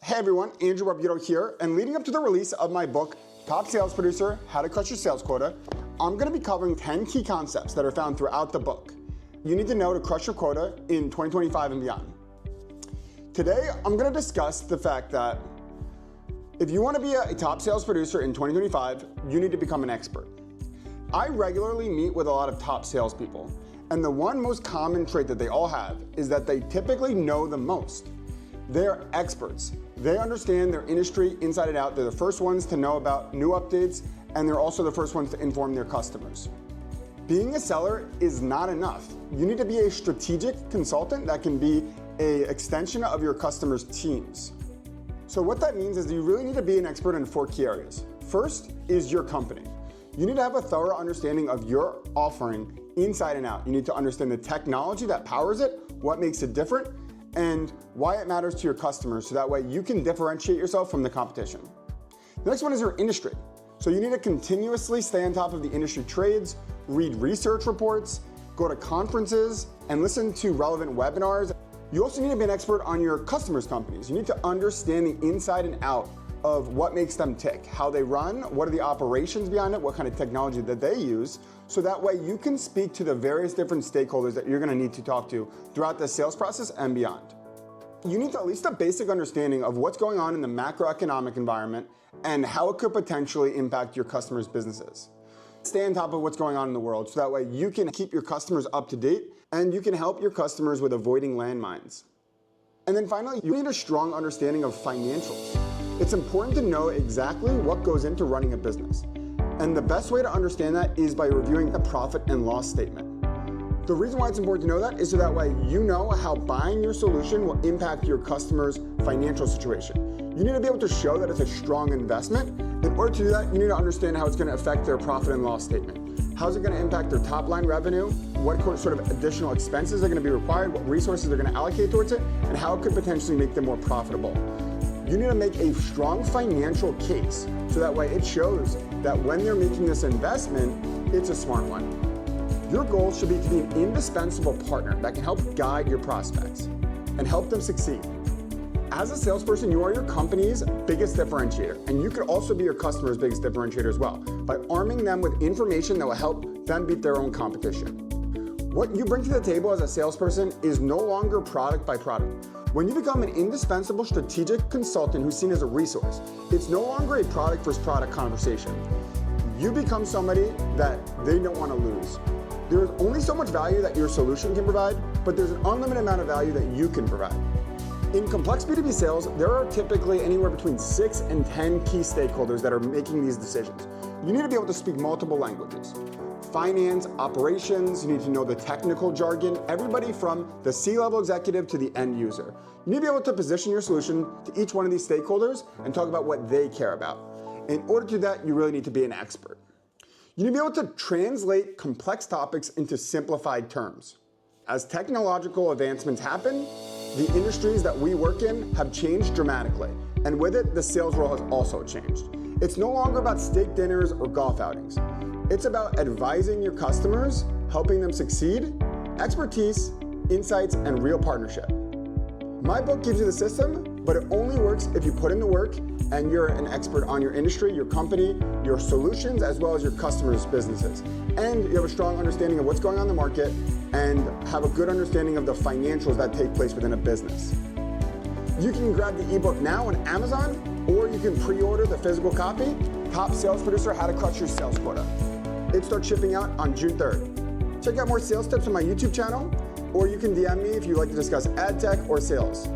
Hey everyone, Andrew Barbuto here, and leading up to the release of my book, Top Sales Producer, How to Crush Your Sales Quota, I'm going to be covering 10 key concepts that are found throughout the book. You need to know to crush your quota in 2025 and beyond. Today, I'm going to discuss the fact that if you want to be a top sales producer in 2025, you need to become an expert. I regularly meet with a lot of top salespeople, and the one most common trait that they all have is that they typically know the most. They're experts. They understand their industry inside and out. They're the first ones to know about new updates, and they're also the first ones to inform their customers. Being a seller is not enough. You need to be a strategic consultant that can be an extension of your customers' teams. So what that means is you really need to be an expert in 4 key areas. First is your company. You need to have a thorough understanding of your offering inside and out. You need to understand the technology that powers it, what makes it different, and why it matters to your customers, so that way you can differentiate yourself from the competition. The next one is your industry. So you need to continuously stay on top of the industry trades, read research reports, go to conferences, and listen to relevant webinars. You also need to be an expert on your customers' companies. You need to understand the inside and out of what makes them tick, how they run, what are the operations behind it, what kind of technology that they use, so that way you can speak to the various different stakeholders that you're gonna need to talk to throughout the sales process and beyond. You need at least a basic understanding of what's going on in the macroeconomic environment and how it could potentially impact your customers' businesses. Stay on top of what's going on in the world, so that way you can keep your customers up to date and you can help your customers with avoiding landmines. And then finally, you need a strong understanding of financials. It's important to know exactly what goes into running a business. And the best way to understand that is by reviewing the profit and loss statement. The reason why it's important to know that is so that way you know how buying your solution will impact your customer's financial situation. You need to be able to show that it's a strong investment. In order to do that, you need to understand how it's going to affect their profit and loss statement. How's it going to impact their top line revenue? What sort of additional expenses are going to be required? What resources they're going to allocate towards it? And how it could potentially make them more profitable. You need to make a strong financial case, so that way it shows that when they're making this investment, it's a smart one. Your goal should be to be an indispensable partner that can help guide your prospects and help them succeed. As a salesperson, you are your company's biggest differentiator, and you could also be your customer's biggest differentiator as well, by arming them with information that will help them beat their own competition. What you bring to the table as a salesperson is no longer product by product. When you become an indispensable strategic consultant who's seen as a resource, it's no longer a product versus product conversation. You become somebody that they don't want to lose. There's only so much value that your solution can provide, but there's an unlimited amount of value that you can provide. In complex B2B sales, there are typically anywhere between 6 and 10 key stakeholders that are making these decisions. You need to be able to speak multiple languages. Finance, operations, you need to know the technical jargon, everybody from the C-level executive to the end user. You need to be able to position your solution to each one of these stakeholders and talk about what they care about. In order to do that, you really need to be an expert. You need to be able to translate complex topics into simplified terms. As technological advancements happen, the industries that we work in have changed dramatically, and with it, the sales role has also changed. It's no longer about steak dinners or golf outings. It's about advising your customers, helping them succeed, expertise, insights, and real partnership. My book gives you the system, but it only works if you put in the work and you're an expert on your industry, your company, your solutions, as well as your customers' businesses. And you have a strong understanding of what's going on in the market and have a good understanding of the financials that take place within a business. You can grab the ebook now on Amazon, or you can pre-order the physical copy, Top Sales Producer, How to Crush Your Sales Quota. It starts shipping out on June 3rd. Check out more sales tips on my YouTube channel, or you can DM me if you'd like to discuss ad tech or sales.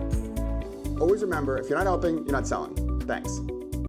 Always remember, if you're not helping, you're not selling. Thanks.